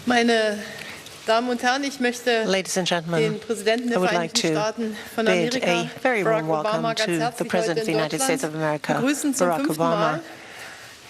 Meine Damen und Herren, ich möchte Ladies and gentlemen, den Präsidenten der Vereinigten Staaten von bid Amerika, a very warm Barack Obama, welcome ganz to the herzlich President heute of the in United States of Deutschland America, begrüßen zum Barack 5. Obama, Mal.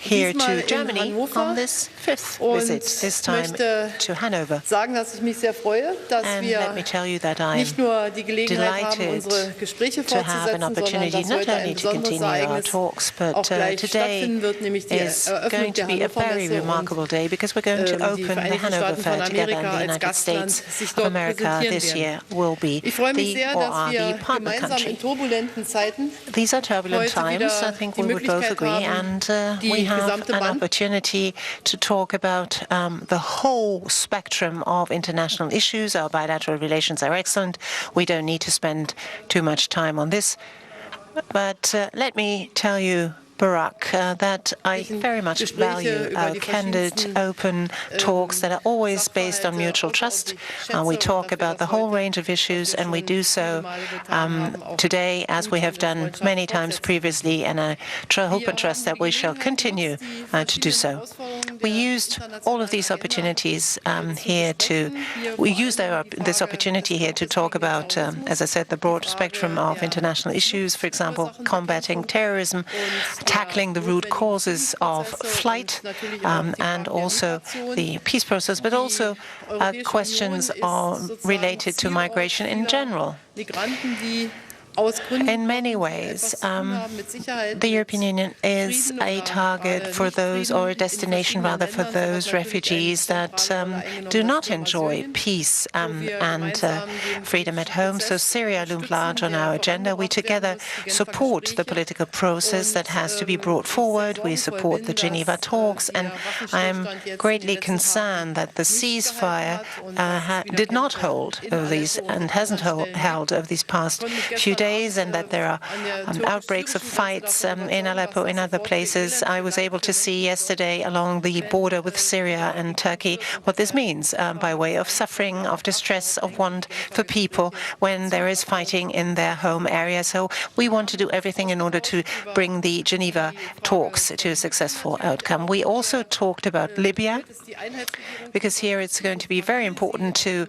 here Diesmal to in Germany Hannover. on this fifth Und visit, this time möchte to Hanover. sagen, dass ich mich sehr freue, dass And wir let me tell you that I'm nicht nur die Gelegenheit haben, delighted unsere Gespräche to have an fortzusetzen, sondern opportunity dass not heute ein only to besonderes continue our Ereignis talks, auch but gleich today stattfinden wird, nämlich die is Eröffnung going to der be a Hannover very Messe remarkable und day because we're going to die open the Vereinigten Hanover Staaten von Fair together, Amerika and the als United Gastland States sich of dort America präsentieren this werden. year will be Ich freue mich the sehr, or dass are the wir partner gemeinsam country. in turbulenten Zeiten These are turbulent heute times, wieder I think die we would both Möglichkeit agree, haben, and die we have gesamte an opportunity to talk about the whole spectrum of international issues. Our bilateral relations are excellent. We don't need to spend too much time on this. But let me tell you, Barack, that I very much value our candid, open talks that are always based on mutual trust. We talk about the whole range of issues, and we do so today, as we have done many times previously, and I hope and trust that we shall continue to do so. We used all of these opportunities this opportunity here to talk about, as I said, the broad spectrum of international issues, for example, combating terrorism, tackling the root causes of flight, and also the peace process, but also questions are related to migration in general. In many ways, the European Union is a target for those, or a destination rather, for those refugees that do not enjoy peace and freedom at home. So Syria loomed large on our agenda. We together support the political process that has to be brought forward. We support the Geneva talks, and I am greatly concerned that the ceasefire did not hold over these and hasn't held over these past few days, and that there are outbreaks of fights in Aleppo, in other places. I was able to see yesterday along the border with Syria and Turkey what this means by way of suffering, of distress, of want for people when there is fighting in their home area. So we want to do everything in order to bring the Geneva talks to a successful outcome. We also talked about Libya, because here it's going to be very important to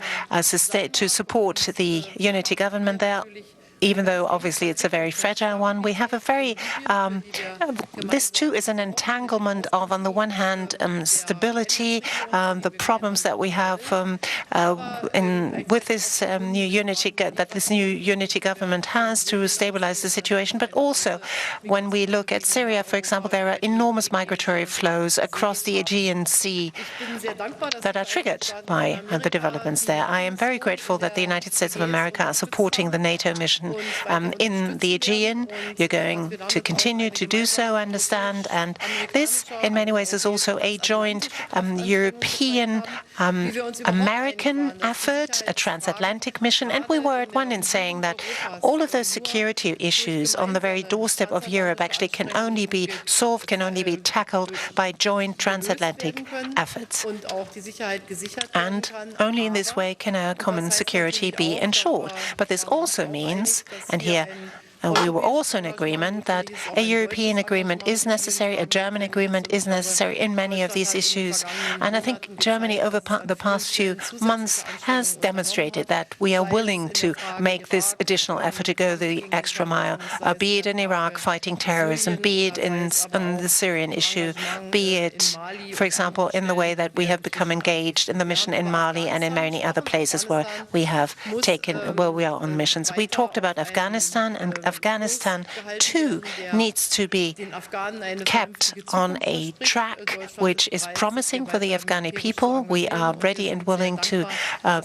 support the unity government there. Even though obviously it's a very fragile one, we have a very, this too is an entanglement of, on the one hand, stability, the problems that we have with this new unity government has to stabilize the situation. But also, when we look at Syria, for example, there are enormous migratory flows across the Aegean Sea that are triggered by the developments there. I am very grateful that the United States of America are supporting the NATO mission in the Aegean. You're going to continue to do so, I understand. And this, in many ways, is also a joint European-American effort, a transatlantic mission. And we were at one in saying that all of those security issues on the very doorstep of Europe actually can only be solved, can only be tackled by joint transatlantic efforts. And only in this way can our common security be ensured. But this also means, and here we were also in agreement, that a European agreement is necessary, a German agreement is necessary in many of these issues. And I think Germany, over the past few months, has demonstrated that we are willing to make this additional effort to go the extra mile, be it in Iraq fighting terrorism, be it in the Syrian issue, be it, for example, in the way that we have become engaged in the mission in Mali and in many other places where we are on missions. We talked about Afghanistan, and Afghanistan, too, needs to be kept on a track which is promising for the Afghani people. We are ready and willing to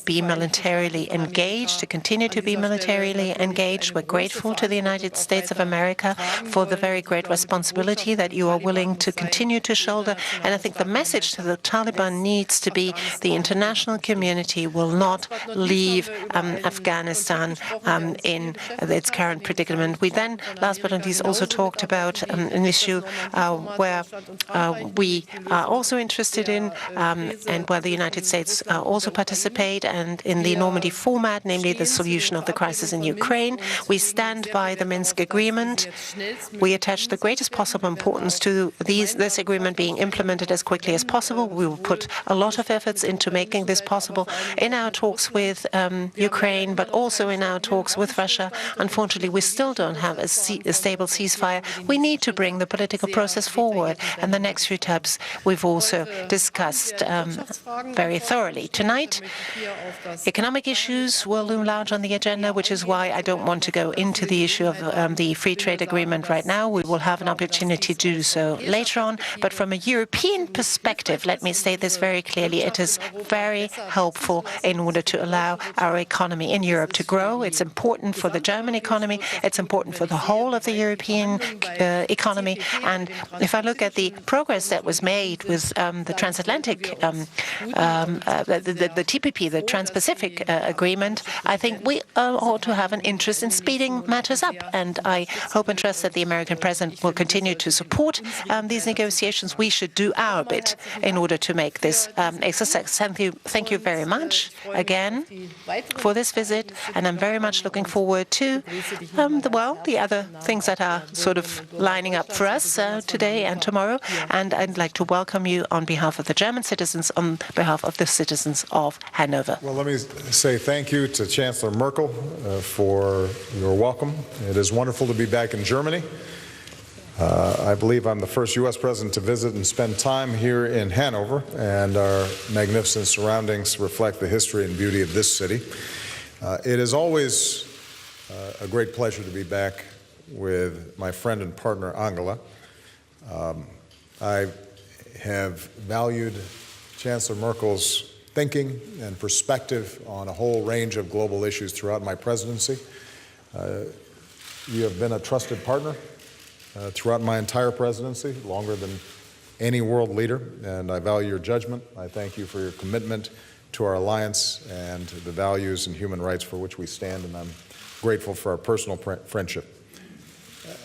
be militarily engaged, to continue to be militarily engaged. We're grateful to the United States of America for the very great responsibility that you are willing to continue to shoulder. And I think the message to the Taliban needs to be the international community will not leave Afghanistan in its current predicament. settlement. We then, last but not least, also talked about an issue where we are also interested in and where the United States also participate, and in the Normandy format, namely the solution of the crisis in Ukraine. We stand by the Minsk agreement. We attach the greatest possible importance to this agreement being implemented as quickly as possible. We will put a lot of efforts into making this possible in our talks with Ukraine, but also in our talks with Russia. Unfortunately, we still don't have a stable ceasefire. We need to bring the political process forward, and the next few steps we've also discussed very thoroughly. Tonight, economic issues will loom large on the agenda, which is why I don't want to go into the issue of the free trade agreement right now. We will have an opportunity to do so later on. But from a European perspective, let me state this very clearly, it is very helpful in order to allow our economy in Europe to grow. It's important for the German economy. It's important for the whole of the European economy. And if I look at the progress that was made with the transatlantic, the TPP, the Trans-Pacific Agreement, I think we ought to have an interest in speeding matters up. And I hope and trust that the American president will continue to support these negotiations. We should do our bit in order to make this a success. Thank you very much again for this visit, and I'm very much looking forward to the other things that are sort of lining up for us today and tomorrow. And I'd like to welcome you on behalf of the German citizens, on behalf of the citizens of Hanover. Well, let me say thank you to Chancellor Merkel for your welcome. It is wonderful to be back in Germany. I believe I'm the first U.S. president to visit and spend time here in Hanover, and our magnificent surroundings reflect the history and beauty of this city. It is always a great pleasure to be back with my friend and partner, Angela. I have valued Chancellor Merkel's thinking and perspective on a whole range of global issues throughout my presidency. You have been a trusted partner throughout my entire presidency, longer than any world leader, and I value your judgment. I thank you for your commitment to our alliance and the values and human rights for which we stand, and I'm grateful for our personal friendship.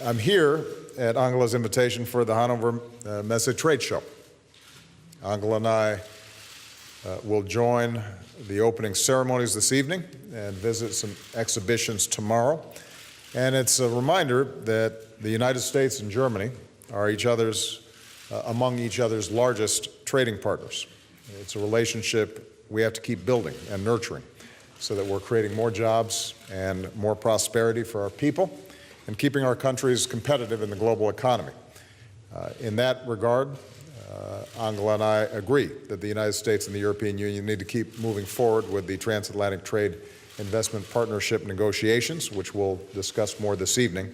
I'm here at Angela's invitation for the Hanover Messe Trade Show. Angela and I will join the opening ceremonies this evening and visit some exhibitions tomorrow. And it's a reminder that the United States and Germany are among each other's largest trading partners. It's a relationship we have to keep building and nurturing so that we're creating more jobs and more prosperity for our people and keeping our countries competitive in the global economy. In that regard, Angela and I agree that the United States and the European Union need to keep moving forward with the transatlantic trade investment partnership negotiations, which we'll discuss more this evening.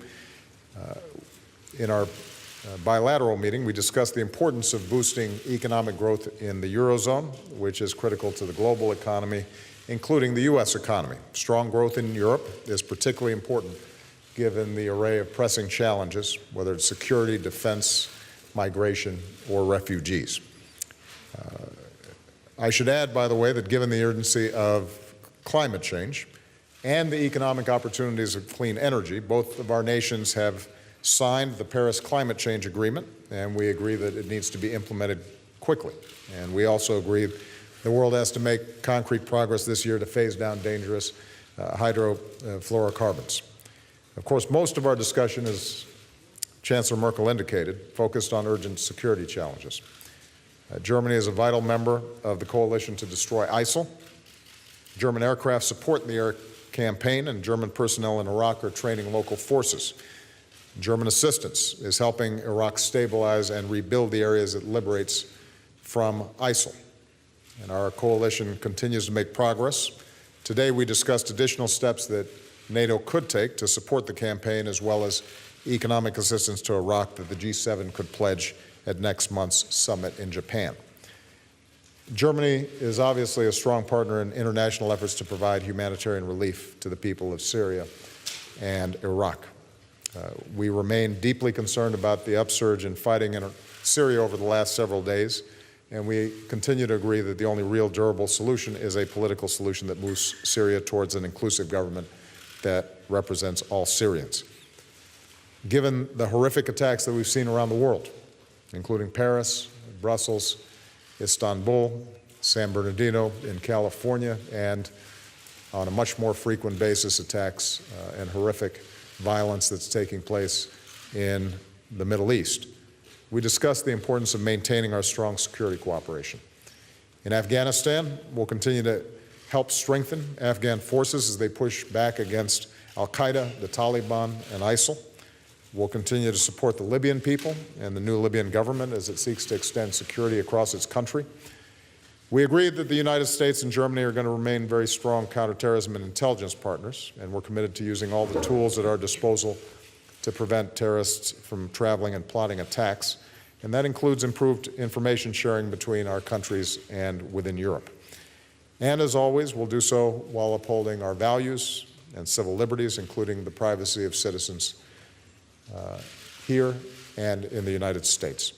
In our bilateral meeting, we discussed the importance of boosting economic growth in the Eurozone, which is critical to the global economy, including the U.S. economy. Strong growth in Europe is particularly important given the array of pressing challenges, whether it's security, defense, migration, or refugees. I should add, by the way, that given the urgency of climate change and the economic opportunities of clean energy, both of our nations have signed the Paris Climate Change Agreement, and we agree that it needs to be implemented quickly. And we also agree the world has to make concrete progress this year to phase down dangerous hydrofluorocarbons. Of course, most of our discussion, as Chancellor Merkel indicated, focused on urgent security challenges. Germany is a vital member of the coalition to destroy ISIL. German aircraft support the air campaign, and German personnel in Iraq are training local forces. German assistance is helping Iraq stabilize and rebuild the areas it liberates from ISIL. And our coalition continues to make progress. Today we discussed additional steps that NATO could take to support the campaign, as well as economic assistance to Iraq that the G7 could pledge at next month's summit in Japan. Germany is obviously a strong partner in international efforts to provide humanitarian relief to the people of Syria and Iraq. We remain deeply concerned about the upsurge in fighting in Syria over the last several days, and we continue to agree that the only real durable solution is a political solution that moves Syria towards an inclusive government that represents all Syrians. Given the horrific attacks that we've seen around the world, including Paris, Brussels, Istanbul, San Bernardino in California, and on a much more frequent basis, attacks and horrific violence that's taking place in the Middle East, we discussed the importance of maintaining our strong security cooperation. In Afghanistan, we'll continue to help strengthen Afghan forces as they push back against al-Qaeda, the Taliban, and ISIL. We'll continue to support the Libyan people and the new Libyan government as it seeks to extend security across its country. We agreed that the United States and Germany are going to remain very strong counterterrorism and intelligence partners, and we're committed to using all the tools at our disposal to prevent terrorists from traveling and plotting attacks, and that includes improved information sharing between our countries and within Europe. And as always, we'll do so while upholding our values and civil liberties, including the privacy of citizens here and in the United States.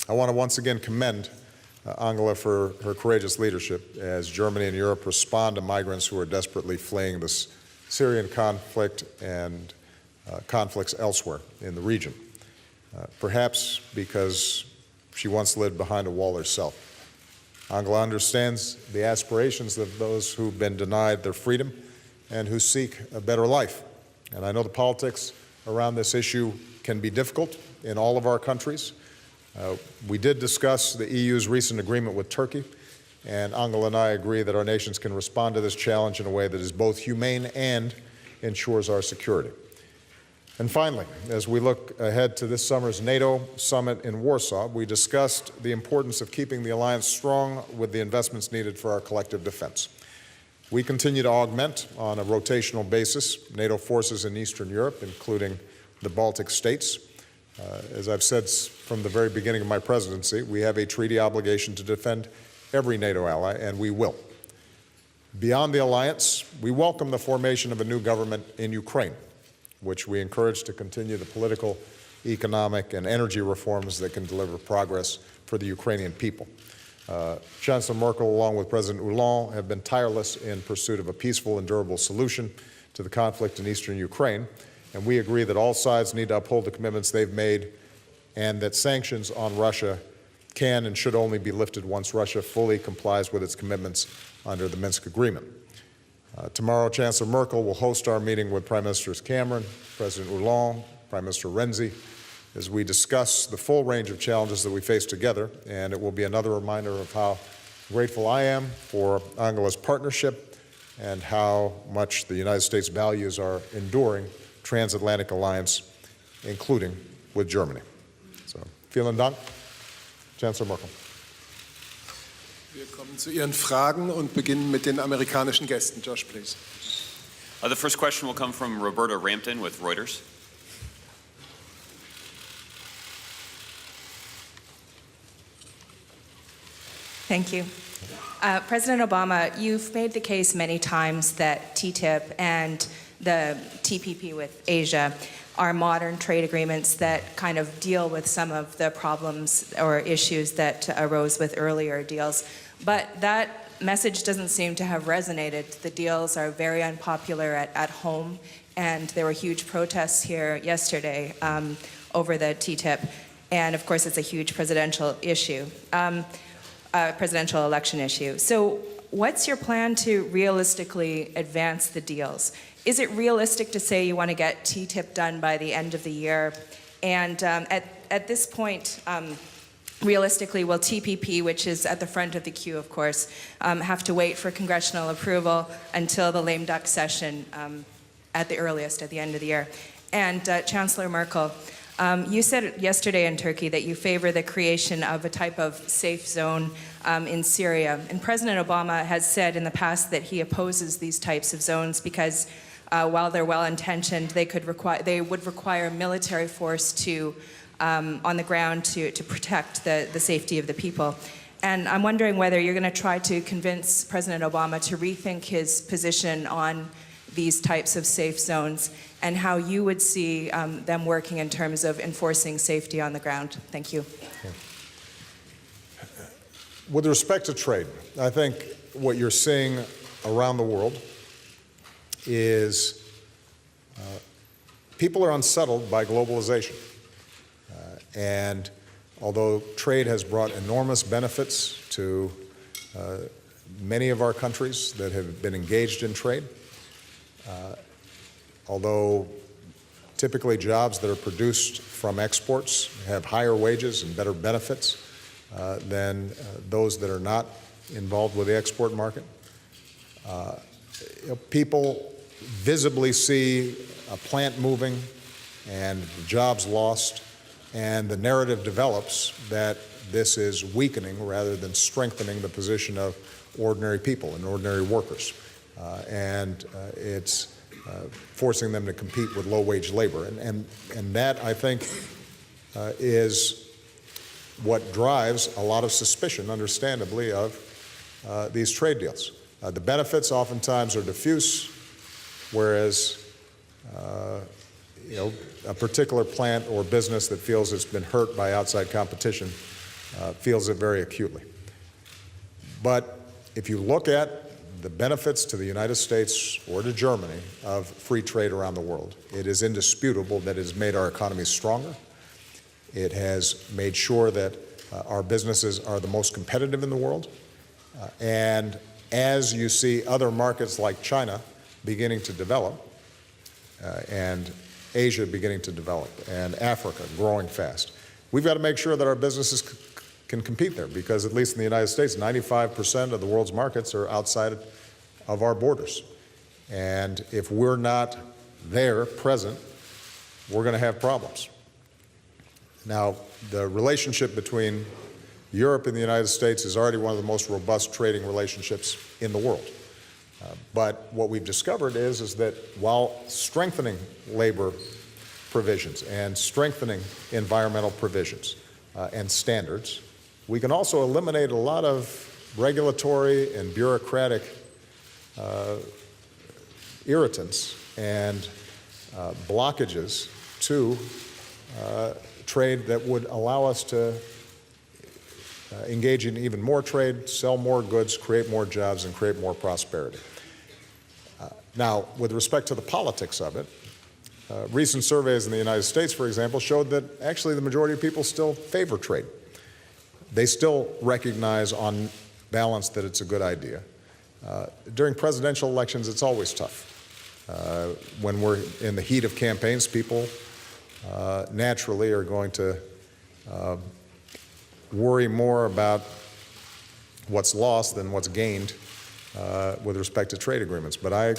I want to once again commend Angela for her courageous leadership as Germany and Europe respond to migrants who are desperately fleeing this Syrian conflict and conflicts elsewhere in the region, perhaps because she once lived behind a wall herself. Angela understands the aspirations of those who've been denied their freedom and who seek a better life. And I know the politics around this issue can be difficult in all of our countries. We did discuss the EU's recent agreement with Turkey, and Angela and I agree that our nations can respond to this challenge in a way that is both humane and ensures our security. And finally, as we look ahead to this summer's NATO summit in Warsaw, we discussed the importance of keeping the alliance strong with the investments needed for our collective defense. We continue to augment on a rotational basis NATO forces in Eastern Europe, including the Baltic states. As I've said from the very beginning of my presidency, we have a treaty obligation to defend every NATO ally, and we will. Beyond the alliance, we welcome the formation of a new government in Ukraine, which we encourage to continue the political, economic, and energy reforms that can deliver progress for the Ukrainian people. Chancellor Merkel, along with President Hollande, have been tireless in pursuit of a peaceful and durable solution to the conflict in eastern Ukraine, and we agree that all sides need to uphold the commitments they've made and that sanctions on Russia can and should only be lifted once Russia fully complies with its commitments under the Minsk Agreement. Tomorrow, Chancellor Merkel will host our meeting with Prime Ministers Cameron, President Hollande, Prime Minister Renzi, as we discuss the full range of challenges that we face together, and it will be another reminder of how grateful I am for Angela's partnership and how much the United States values our enduring transatlantic alliance, including with Germany. So, vielen Dank, Chancellor Merkel. Wir kommen zu Ihren Fragen und beginnen mit den amerikanischen Gästen. Josh, please. The first question will come from Roberta Rampton with Reuters. Thank you. President Obama, you've made the case many times that TTIP and the TPP with Asia are modern trade agreements that kind of deal with some of the problems or issues that arose with earlier deals. But that message doesn't seem to have resonated. The deals are very unpopular at home, and there were huge protests here yesterday over the TTIP. And of course, it's a huge presidential issue. Presidential election issue. So what's your plan to realistically advance the deals? Is it realistic to say you want to get TTIP done by the end of the year? And at this point, realistically, will TPP, which is at the front of the queue, of course, have to wait for congressional approval until the lame duck session at the earliest at the end of the year? And Chancellor Merkel, you said yesterday in Turkey that you favor the creation of a type of safe zone in Syria. And President Obama has said in the past that he opposes these types of zones because while they're well-intentioned, they would require military force on the ground to protect the safety of the people. And I'm wondering whether you're going to try to convince President Obama to rethink his position on these types of safe zones and how you would see them working in terms of enforcing safety on the ground. Thank you. With respect to trade, I think what you're seeing around the world is people are unsettled by globalization. And although trade has brought enormous benefits to many of our countries that have been engaged in trade, although typically jobs that are produced from exports have higher wages and better benefits than those that are not involved with the export market, people visibly see a plant moving and jobs lost, and the narrative develops that this is weakening rather than strengthening the position of ordinary people and ordinary workers. It's forcing them to compete with low-wage labor. And that, I think, is what drives a lot of suspicion, understandably, of these trade deals. The benefits oftentimes are diffuse, whereas a particular plant or business that feels it's been hurt by outside competition feels it very acutely. But if you look at the benefits to the United States or to Germany of free trade around the world, it is indisputable that it has made our economies stronger. It has made sure that our businesses are the most competitive in the world. And as you see other markets like China beginning to develop, and Asia beginning to develop, and Africa growing fast, we've got to make sure that our businesses can compete there, because at least in the United States, 95% of the world's markets are outside of our borders. And if we're not there, present, we're going to have problems. Now, the relationship between Europe and the United States is already one of the most robust trading relationships in the world. But what we've discovered is that while strengthening labor provisions and strengthening environmental provisions and standards, we can also eliminate a lot of regulatory and bureaucratic irritants and blockages to trade that would allow us to engage in even more trade, sell more goods, create more jobs, and create more prosperity. Now, with respect to the politics of it, recent surveys in the United States, for example, showed that actually the majority of people still favor trade. They still recognize on balance that it's a good idea. During presidential elections, it's always tough. When we're in the heat of campaigns, people naturally are going to worry more about what's lost than what's gained with respect to trade agreements. But I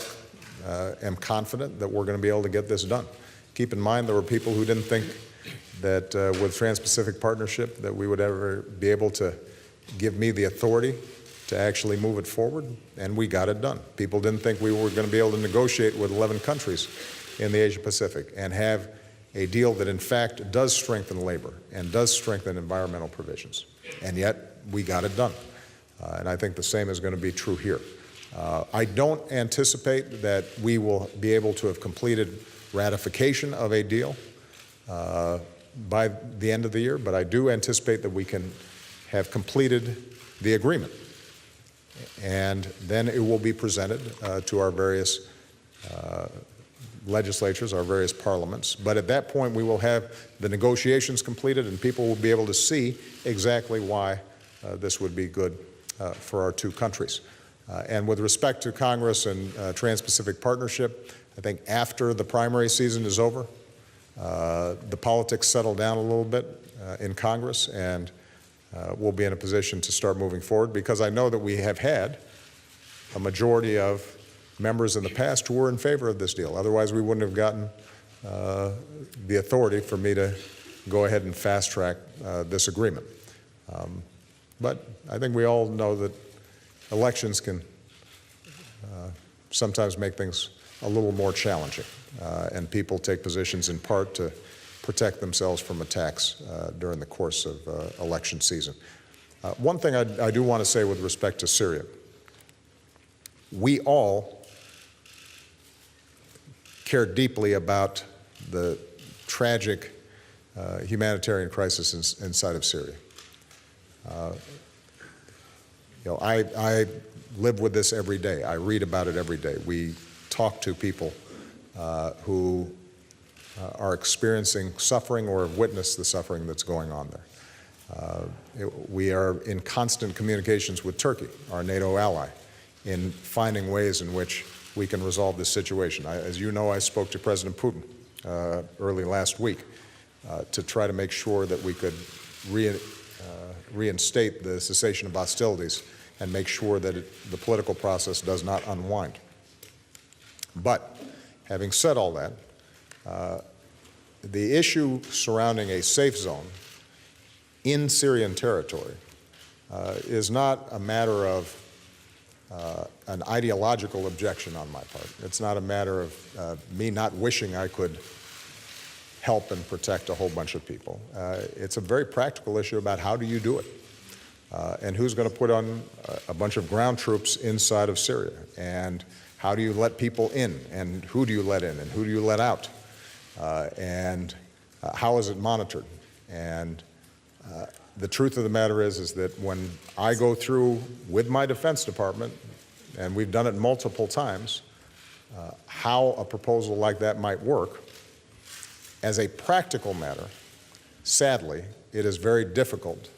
am confident that we're going to be able to get this done. Keep in mind, there were people who didn't think that with Trans-Pacific Partnership that we would ever be able to give me the authority to actually move it forward, and we got it done. People didn't think we were going to be able to negotiate with 11 countries in the Asia-Pacific and have a deal that in fact does strengthen labor and does strengthen environmental provisions. And yet, we got it done. And I think the same is going to be true here. I don't anticipate that we will be able to have completed ratification of a deal by the end of the year, but I do anticipate that we can have completed the agreement. And then it will be presented to our various legislatures, our various parliaments. But at that point, we will have the negotiations completed, and people will be able to see exactly why this would be good for our two countries. And with respect to Congress and Trans-Pacific Partnership, I think after the primary season is over, the politics settle down a little bit in Congress, and we'll be in a position to start moving forward, because I know that we have had a majority of members in the past who were in favor of this deal. Otherwise, we wouldn't have gotten the authority for me to go ahead and fast-track this agreement. But I think we all know that elections can sometimes make things a little more challenging, and people take positions in part to protect themselves from attacks during the course of election season. One thing I do want to say with respect to Syria, we all care deeply about the tragic humanitarian crisis inside of Syria. I live with this every day. I read about it every day. We talk to people who are experiencing suffering or have witnessed the suffering that's going on there. We are in constant communications with Turkey, our NATO ally, in finding ways in which we can resolve this situation. As you know, I spoke to President Putin early last week to try to make sure that we could reinstate the cessation of hostilities and make sure that the political process does not unwind. But having said all that, the issue surrounding a safe zone in Syrian territory is not a matter of an ideological objection on my part. It's not a matter of me not wishing I could help and protect a whole bunch of people. It's a very practical issue about how do you do it, and who's going to put on a bunch of ground troops inside of Syria, and how do you let people in, and who do you let in, and who do you let out, and how is it monitored? And the truth of the matter is that when I go through with my Defense Department, and we've done it multiple times, how a proposal like that might work, as a practical matter, sadly, it is very difficult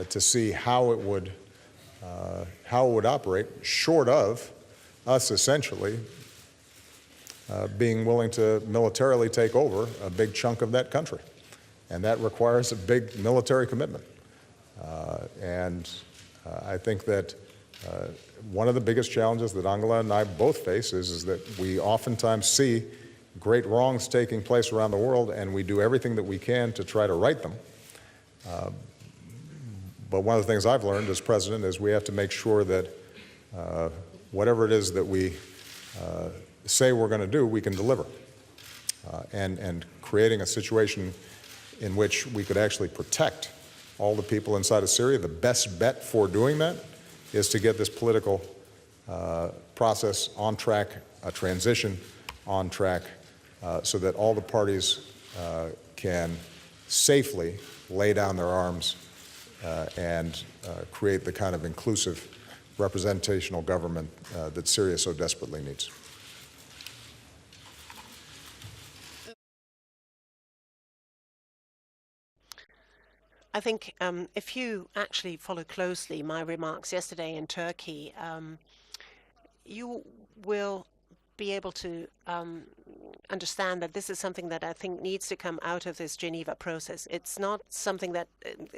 to see how it would operate, short of us essentially being willing to militarily take over a big chunk of that country. And that requires a big military commitment. I think that one of the biggest challenges that Angela and I both face is that we oftentimes see great wrongs taking place around the world, and we do everything that we can to try to right them. But one of the things I've learned as president is we have to make sure that whatever it is that we say we're going to do, we can deliver. And creating a situation in which we could actually protect all the people inside of Syria, the best bet for doing that is to get this political process on track, a transition on track, so that all the parties can safely lay down their arms and create the kind of inclusive representational government that Syria so desperately needs. I think if you actually follow closely my remarks yesterday in Turkey, you will be able to understand that this is something that I think needs to come out of this Geneva process. It's not something that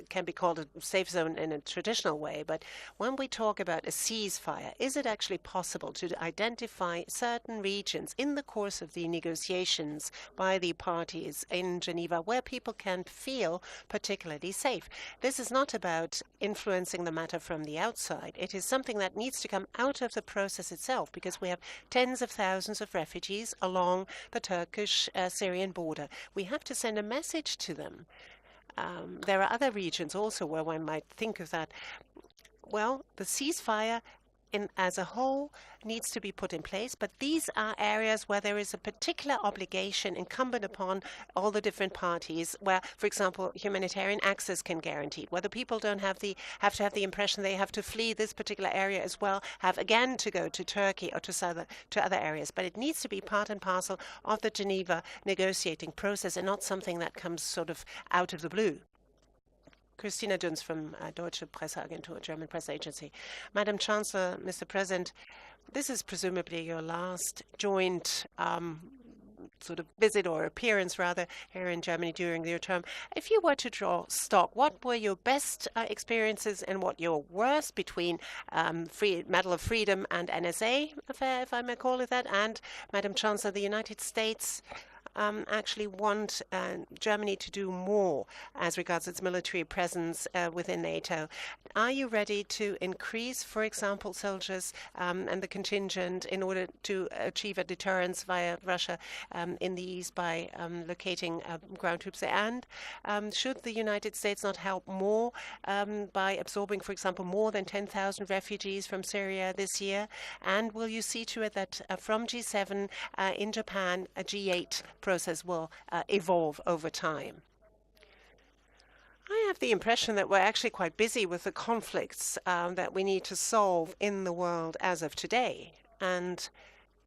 can be called a safe zone in a traditional way, but when we talk about a ceasefire, is it actually possible to identify certain regions in the course of the negotiations by the parties in Geneva where people can feel particularly safe? This is not about influencing the matter from the outside. It is something that needs to come out of the process itself, because we have tens of thousands of refugees along the Turkish-Syrian border. We have to send a message to them. There are other regions also where one might think of that. Well, the ceasefire as a whole needs to be put in place, but these are areas where there is a particular obligation incumbent upon all the different parties, where, for example, humanitarian access can be guaranteed, where the people don't have to have the impression they have to flee this particular area as well, have again to go to Turkey or to other areas. But it needs to be part and parcel of the Geneva negotiating process and not something that comes sort of out of the blue. Christina Dunz from Deutsche Presseagentur, German press agency. Madam Chancellor, Mr. President, this is presumably your last joint sort of visit or appearance, rather, here in Germany during your term. If you were to draw stock, what were your best experiences and what your worst between Medal of Freedom and NSA affair, if I may call it that, and Madam Chancellor, the United States actually want Germany to do more as regards its military presence within NATO. Are you ready to increase, for example, soldiers and the contingent in order to achieve a deterrence via Russia in the east by locating ground troops there? And should the United States not help more by absorbing, for example, more than 10,000 refugees from Syria this year? And will you see to it that from G7 in Japan, a G8 process will evolve over time? I have the impression that we're actually quite busy with the conflicts that we need to solve in the world as of today. And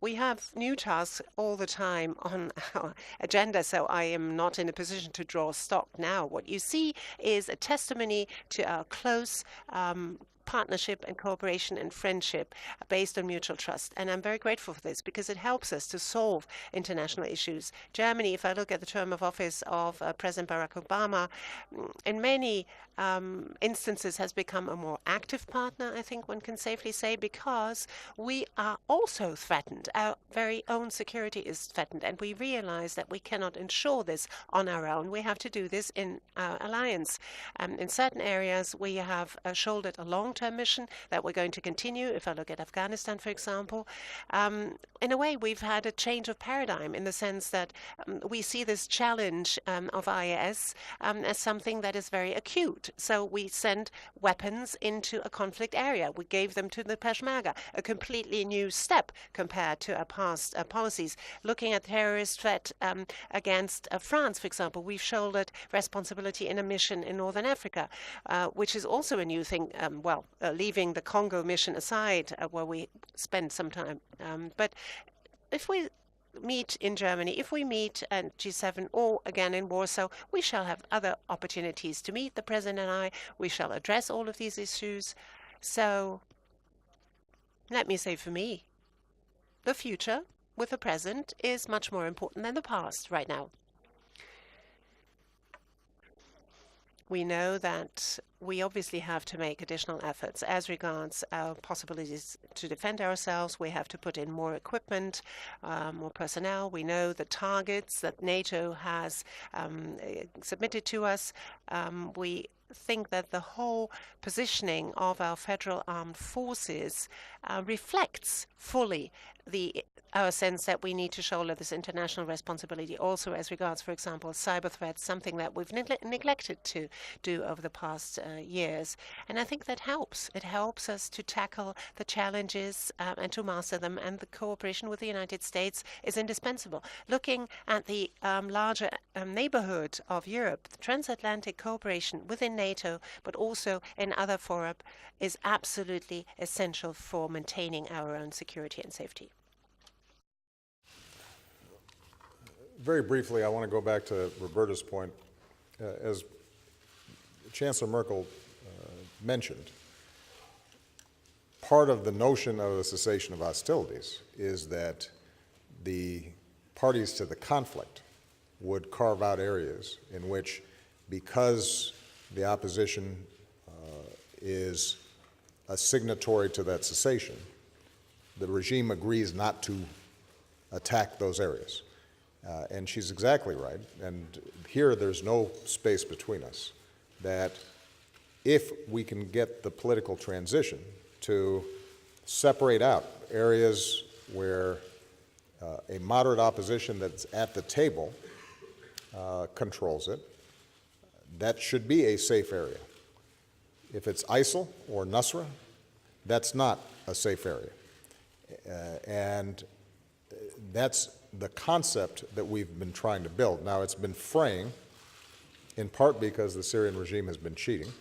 We have new tasks all the time on our agenda, so I am not in a position to draw stock now. What you see is a testimony to our close partnership and cooperation and friendship based on mutual trust. And I'm very grateful for this because it helps us to solve international issues. Germany, if I look at the term of office of President Barack Obama, in many instances has become a more active partner, I think one can safely say, because we are also threatened. Our very own security is threatened, and we realize that we cannot ensure this on our own. We have to do this in our alliance. In certain areas, we have shouldered a long-term mission that we're going to continue. If I look at Afghanistan, for example, in a way, we've had a change of paradigm in the sense that we see this challenge of IAS as something that is very acute. So we send weapons into a conflict area. We gave them to the Peshmerga, a completely new step compared to our past policies. Looking at terrorist threat against France, for example, we've shouldered responsibility in a mission in Northern Africa, which is also a new thing, leaving the Congo mission aside, where we spend some time. But if we meet in Germany, if we meet at G7 or again in Warsaw, we shall have other opportunities to meet the President and I. We shall address all of these issues. So let me say, for me, the future with the present is much more important than the past right now. We know that we obviously have to make additional efforts as regards our possibilities to defend ourselves. We have to put in more equipment, more personnel. We know the targets that NATO has submitted to us. We think that the whole positioning of our federal armed forces reflects fully our sense that we need to shoulder this international responsibility also as regards, for example, cyber threats, something that we've neglected to do over the past years. And I think that helps. It helps us to tackle the challenges and to master them, and the cooperation with the United States is indispensable. Looking at the larger neighborhood of Europe, the transatlantic cooperation within NATO, but also in other fora, is absolutely essential for maintaining our own security and safety. Very briefly, I want to go back to Roberta's point. As Chancellor Merkel mentioned, part of the notion of the cessation of hostilities is that the parties to the conflict would carve out areas in which, because the opposition is a signatory to that cessation, the regime agrees not to attack those areas. And she's exactly right. And here there's no space between us. That if we can get the political transition to separate out areas where a moderate opposition that's at the table controls it, that should be a safe area. If it's ISIL or Nusra, that's not a safe area. And that's the concept that we've been trying to build. Now, it's been fraying, in part because the Syrian regime has been cheating,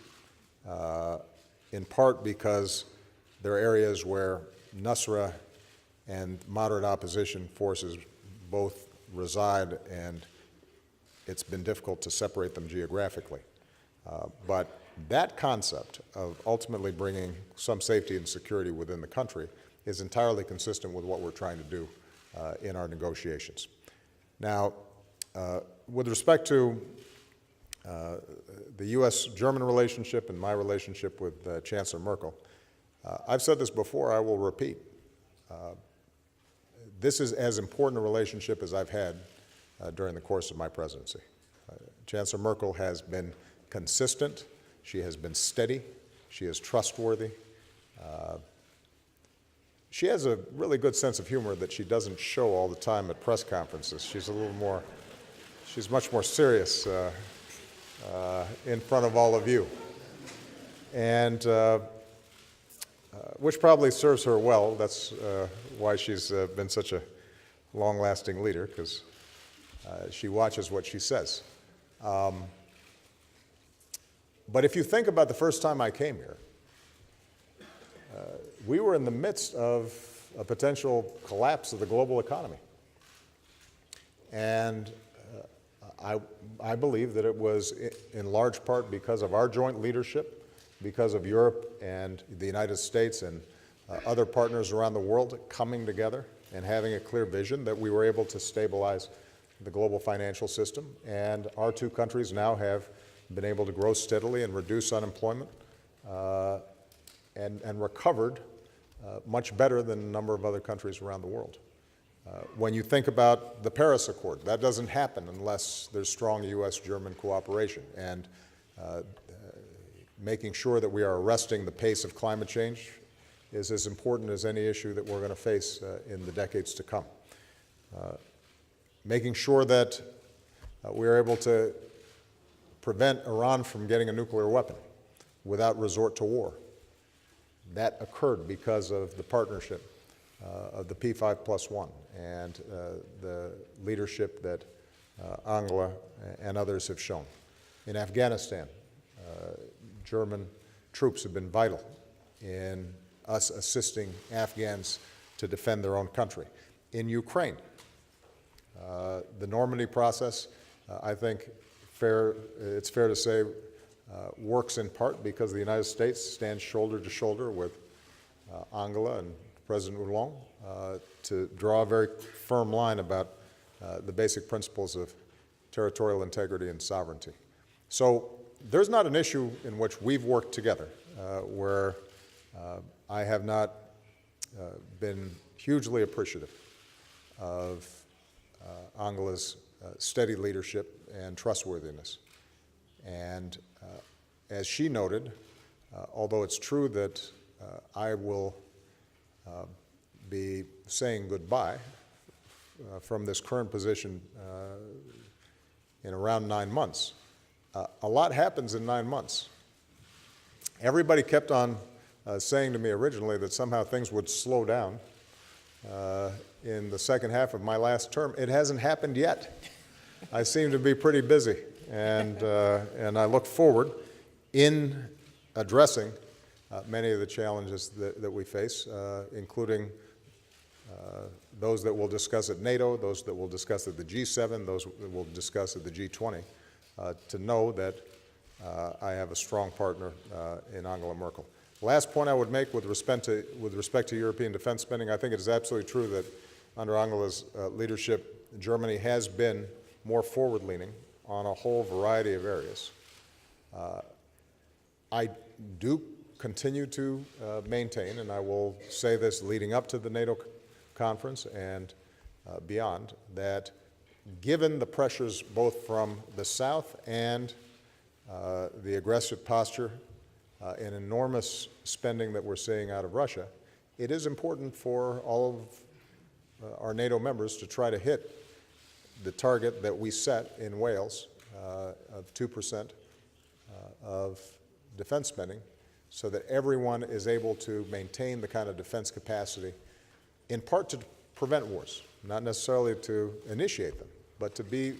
in part because there are areas where Nusra and moderate opposition forces both reside, and it's been difficult to separate them geographically. But that concept of ultimately bringing some safety and security within the country is entirely consistent with what we're trying to do in our negotiations. Now, with respect to the U.S.-German relationship and my relationship with Chancellor Merkel, I've said this before, I will repeat. This is as important a relationship as I've had during the course of my presidency. Chancellor Merkel has been consistent, she has been steady, she is trustworthy. She has a really good sense of humor that she doesn't show all the time at press conferences. She's she's much more serious in front of all of you. And which probably serves her well. That's why she's been such a long-lasting leader, because she watches what she says. But if you think about the first time I came here, we were in the midst of a potential collapse of the global economy. And I believe that it was in large part because of our joint leadership, because of Europe and the United States and other partners around the world coming together and having a clear vision that we were able to stabilize the global financial system. And our two countries now have been able to grow steadily and reduce unemployment and recovered much better than a number of other countries around the world. When you think about the Paris Accord, that doesn't happen unless there's strong U.S.-German cooperation. And making sure that we are arresting the pace of climate change is as important as any issue that we're going to face in the decades to come. Making sure that we are able to prevent Iran from getting a nuclear weapon without resort to war. That occurred because of the partnership of the P5+1 and the leadership that Angela and others have shown. In Afghanistan, German troops have been vital in us assisting Afghans to defend their own country. In Ukraine, the Normandy process, I think it's fair to say, works in part because the United States stands shoulder to shoulder with Angela and President Hollande to draw a very firm line about the basic principles of territorial integrity and sovereignty. So there's not an issue in which we've worked together where I have not been hugely appreciative of Angela's steady leadership and trustworthiness. And as she noted, although it's true that I will be saying goodbye from this current position in around 9 months, a lot happens in 9 months. Everybody kept on saying to me originally that somehow things would slow down in the second half of my last term. It hasn't happened yet. I seem to be pretty busy, and I look forward in addressing many of the challenges that we face, including those that we'll discuss at NATO, those that we'll discuss at the G7, those that we'll discuss at the G20, to know that I have a strong partner in Angela Merkel. Last point I would make with respect to European defense spending, I think it is absolutely true that under Angela's leadership, Germany has been more forward-leaning on a whole variety of areas. I do continue to maintain, and I will say this leading up to the NATO conference and beyond, that given the pressures both from the South and the aggressive posture and enormous spending that we're seeing out of Russia, it is important for all of our NATO members to try to hit the target that we set in Wales of 2% of defense spending, so that everyone is able to maintain the kind of defense capacity, in part to prevent wars, not necessarily to initiate them, but to be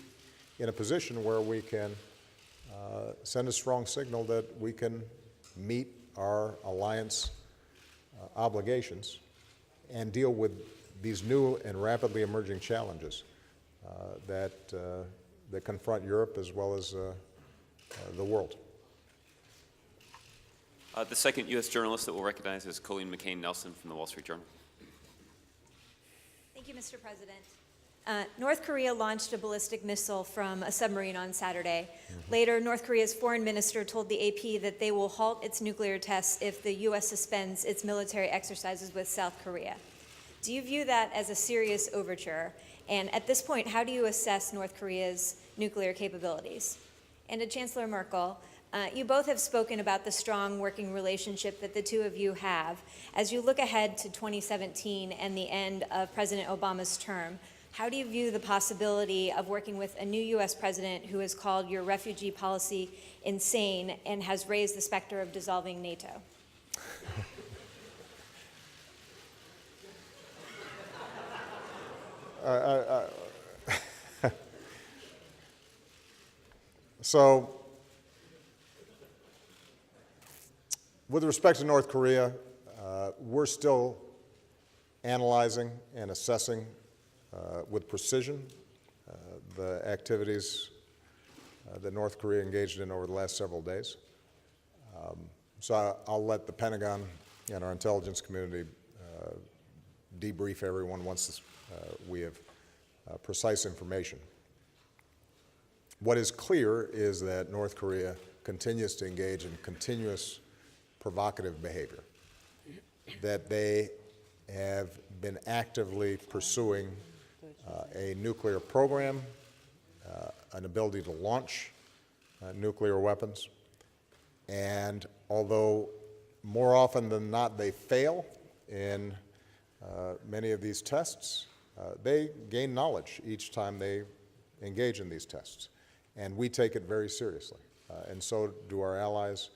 in a position where we can send a strong signal that we can meet our alliance obligations and deal with these new and rapidly emerging challenges that confront Europe as well as the world. The second U.S. journalist that we'll recognize is Colleen McCain Nelson from the Wall Street Journal. Thank you, Mr. President. North Korea launched a ballistic missile from a submarine on Saturday. Later, North Korea's foreign minister told the AP that they will halt its nuclear tests if the U.S. suspends its military exercises with South Korea. Do you view that as a serious overture? And at this point, how do you assess North Korea's nuclear capabilities? And to Chancellor Merkel, you both have spoken about the strong working relationship that the two of you have. As you look ahead to 2017 and the end of President Obama's term, how do you view the possibility of working with a new U.S. president who has called your refugee policy insane and has raised the specter of dissolving NATO? So, with respect to North Korea, we're still analyzing and assessing with precision the activities that North Korea engaged in over the last several days. So I'll let the Pentagon and our intelligence community debrief everyone once we have precise information. What is clear is that North Korea continues to engage in continuous provocative behavior, that they have been actively pursuing a nuclear program, an ability to launch nuclear weapons, and although more often than not they fail in many of these tests, they gain knowledge each time they engage in these tests. And we take it very seriously. And so do our allies,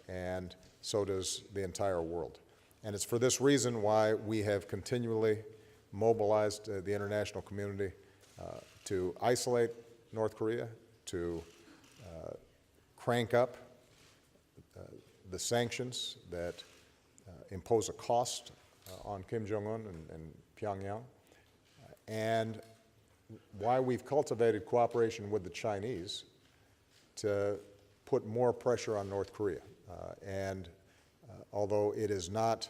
and so does the entire world. And it's for this reason why we have continually mobilized the international community to isolate North Korea, to crank up the sanctions that impose a cost on Kim Jong-un and Pyongyang, and why we've cultivated cooperation with the Chinese to put more pressure on North Korea. Although it is not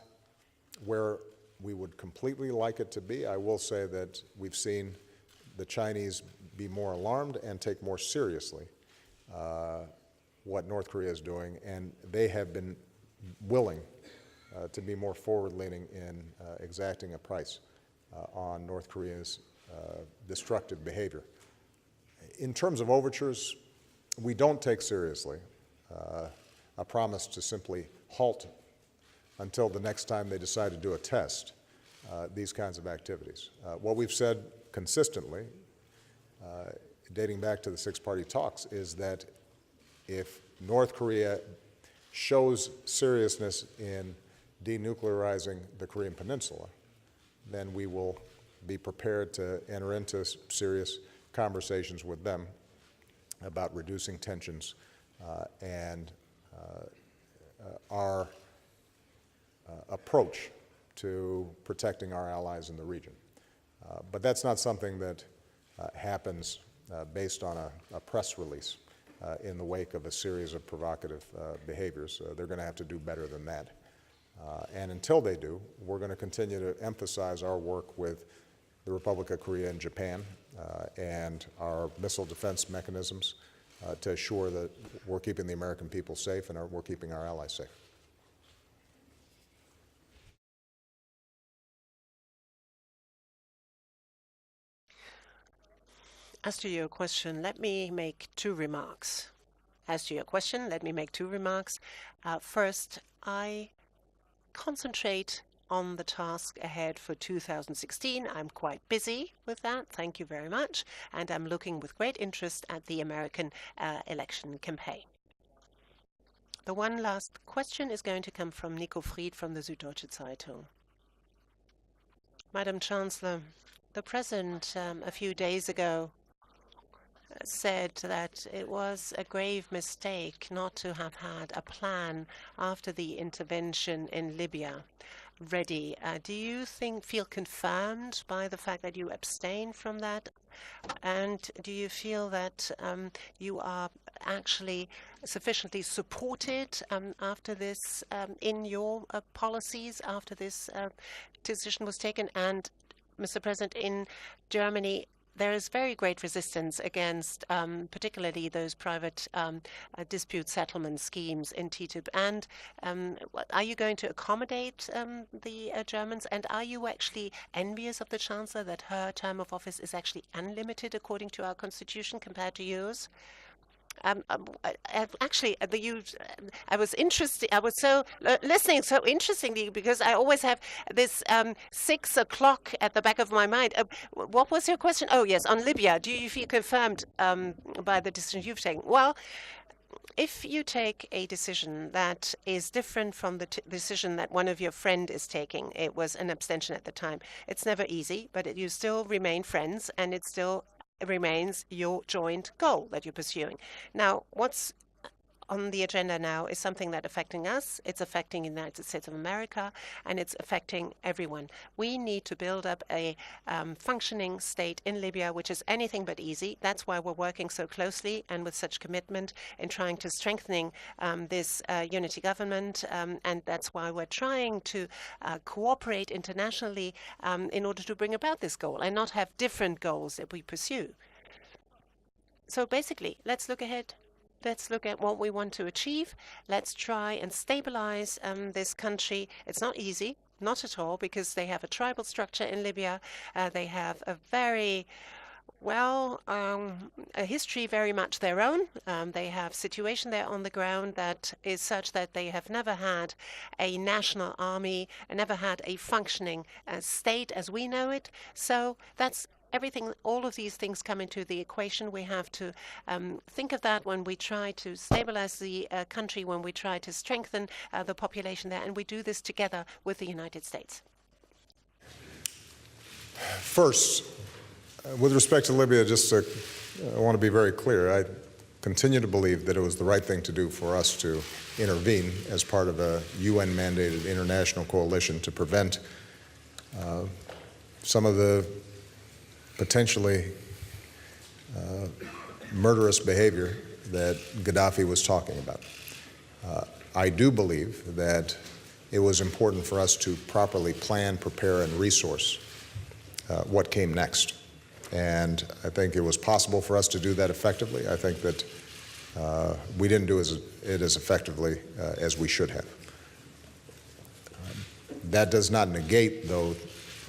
where we would completely like it to be, I will say that we've seen the Chinese be more alarmed and take more seriously what North Korea is doing, and they have been willing to be more forward-leaning in exacting a price on North Korea's destructive behavior. In terms of overtures, we don't take seriously a promise to simply halt until the next time they decide to do a test these kinds of activities. What we've said consistently, dating back to the six-party talks, is that if North Korea shows seriousness in denuclearizing the Korean Peninsula, then we will be prepared to enter into serious conversations with them about reducing tensions and our approach to protecting our allies in the region. But that's not something that happens based on a press release in the wake of a series of provocative behaviors. They're going to have to do better than that. And until they do, we're going to continue to emphasize our work with the Republic of Korea and Japan and our missile defense mechanisms to assure that we're keeping the American people safe and we're keeping our allies safe. As to your question, let me make two remarks. First, I concentrate on the task ahead for 2016. I'm quite busy with that, thank you very much, and I'm looking with great interest at the American election campaign. The one last question is going to come from Nico Fried from the Süddeutsche Zeitung. Madam Chancellor, the President a few days ago said that it was a grave mistake not to have had a plan after the intervention in Libya ready. Do you feel confirmed by the fact that you abstain from that? And do you feel that you are actually sufficiently supported after this in your policies after this decision was taken? And Mr. President, in Germany, there is very great resistance against particularly those private dispute settlement schemes in TTIP. And are you going to accommodate the Germans? And are you actually envious of the Chancellor that her term of office is actually unlimited according to our constitution compared to yours? Actually, I was interested. I was listening so interestingly because I always have this 6 o'clock at the back of my mind. What was your question? Oh yes, on Libya. Do you feel confirmed by the decision you've taken? Well, if you take a decision that is different from the decision that one of your friends is taking, it was an abstention at the time. It's never easy, but you still remain friends, and it still remains your joint goal that you're pursuing. Now, what's on the agenda now is something that's affecting us, it's affecting the United States of America, and it's affecting everyone. We need to build up a functioning state in Libya, which is anything but easy. That's why we're working so closely and with such commitment in trying to strengthening this unity government, and that's why we're trying to cooperate internationally in order to bring about this goal and not have different goals that we pursue. So basically, let's look ahead. Let's look at what we want to achieve. Let's try and stabilize this country. It's not easy, not at all, because they have a tribal structure in Libya. They have a very, well, a history very much their own. They have situation there on the ground that is such that they have never had a national army and never had a functioning state as we know it. So that's everything, all of these things come into the equation. We have to think of that when we try to stabilize the country, when we try to strengthen the population there, and we do this together with the United States. First, with respect to Libya, I want to be very clear. I continue to believe that it was the right thing to do for us to intervene as part of a UN-mandated international coalition to prevent some of the potentially murderous behavior that Gaddafi was talking about. I do believe that it was important for us to properly plan, prepare, and resource what came next. And I think it was possible for us to do that effectively. I think that we didn't do it as effectively as we should have. That does not negate, though,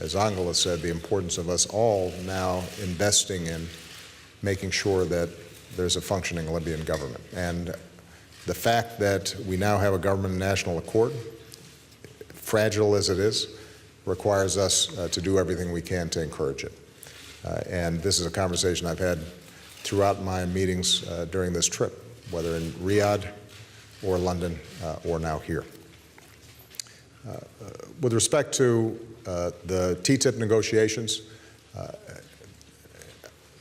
as Angela said, the importance of us all now investing in making sure that there's a functioning Libyan government. And the fact that we now have a government and national accord, fragile as it is, requires us to do everything we can to encourage it. And this is a conversation I've had throughout my meetings during this trip, whether in Riyadh or London or now here. With respect to the TTIP negotiations,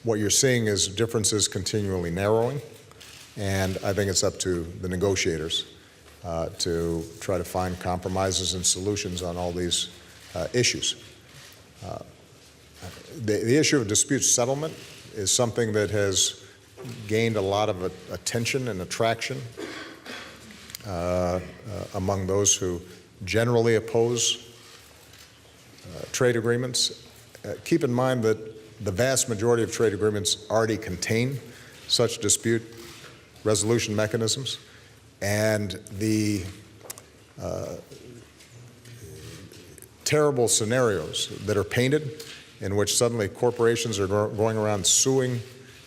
what you're seeing is differences continually narrowing, and I think it's up to the negotiators to try to find compromises and solutions on all these issues. The issue of dispute settlement is something that has gained a lot of attention and attraction among those who generally oppose trade agreements. Keep in mind that the vast majority of trade agreements already contain such dispute resolution mechanisms, and the terrible scenarios that are painted in which suddenly corporations are going around suing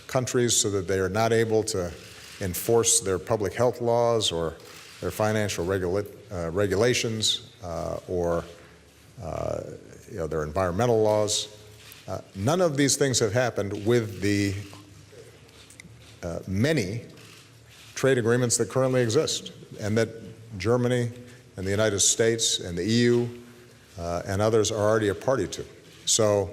countries so that they are not able to enforce their public health laws or their financial regulations or their environmental laws. None of these things have happened with the many trade agreements that currently exist and that Germany and the United States and the EU and others are already a party to. So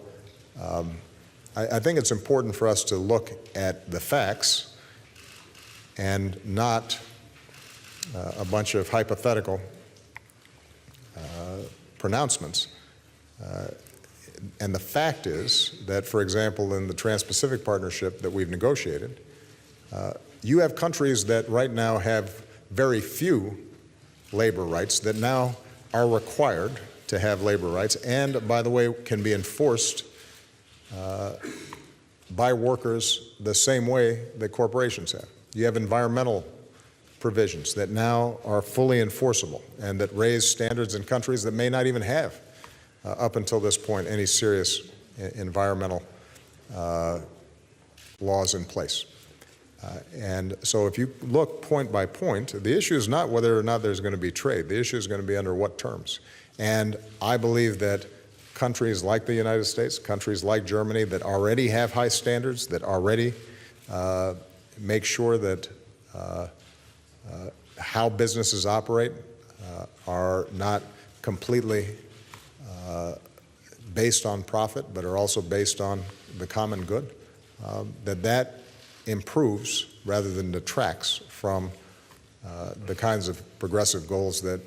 I think it's important for us to look at the facts and not a bunch of hypothetical pronouncements. And the fact is that, for example, in the Trans-Pacific Partnership that we've negotiated, you have countries that right now have very few labor rights that now are required to have labor rights and, by the way, can be enforced by workers the same way that corporations have. You have environmental provisions that now are fully enforceable and that raise standards in countries that may not even have, up until this point, any serious environmental laws in place. And so if you look point by point, the issue is not whether or not there's going to be trade. The issue is going to be under what terms. And I believe that countries like the United States, countries like Germany that already have high standards, that already make sure that how businesses operate are not completely based on profit, but are also based on the common good, that improves rather than detracts from the kinds of progressive goals that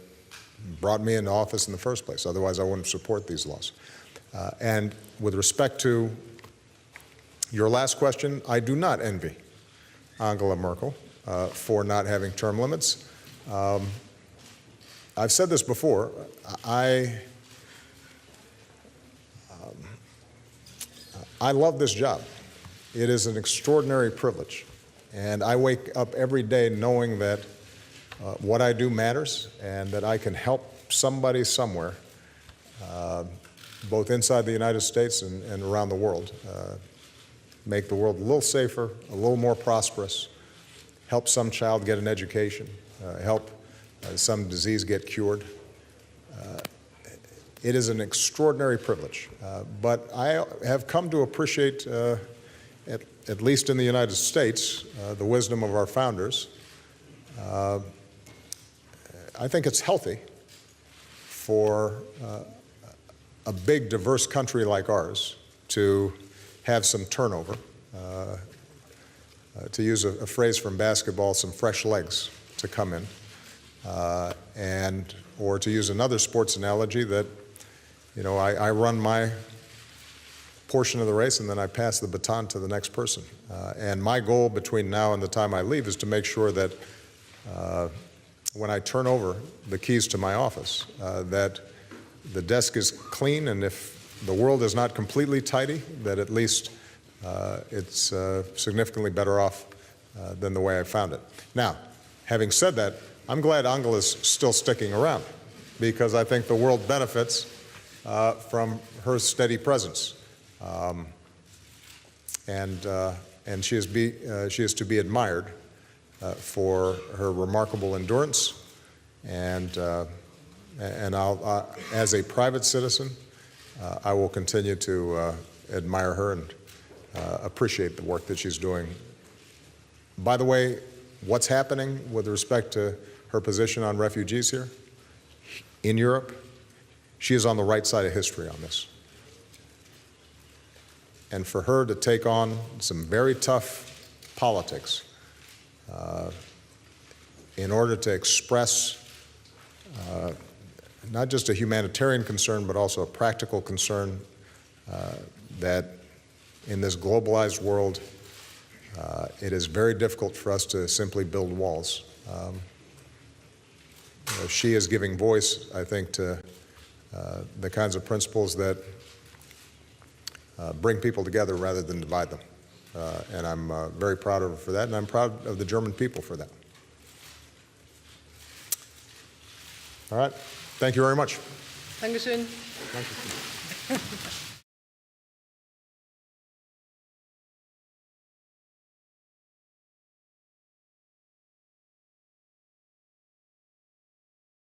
brought me into office in the first place. Otherwise, I wouldn't support these laws. And with respect to your last question, I do not envy Angela Merkel for not having term limits. I've said this before. I love this job. It is an extraordinary privilege. And I wake up every day knowing that what I do matters and that I can help somebody somewhere, both inside the United States and around the world, make the world a little safer, a little more prosperous, help some child get an education, help some disease get cured. It is an extraordinary privilege. But I have come to appreciate, at least in the United States, the wisdom of our founders. I think it's healthy for a big, diverse country like ours to have some turnover. To use a phrase from basketball, some fresh legs to come in. Or to use another sports analogy that, I run my portion of the race and then I pass the baton to the next person. And my goal between now and the time I leave is to make sure that when I turn over the keys to my office, that the desk is clean, and if the world is not completely tidy, that at least it's significantly better off than the way I found it. Now, having said that, I'm glad Angela's still sticking around, because I think the world benefits from her steady presence. And she is to be admired for her remarkable endurance, and I'll, as a private citizen, I will continue to admire her and appreciate the work that she's doing. By the way, what's happening with respect to her position on refugees here in Europe, she is on the right side of history on this. And for her to take on some very tough politics in order to express not just a humanitarian concern, but also a practical concern that in this globalized world, it is very difficult for us to simply build walls. She is giving voice, I think, to the kinds of principles that bring people together rather than divide them. And I'm very proud of her for that, and I'm proud of the German people for that. All right. Thank you very much. Dankeschön. Thank you.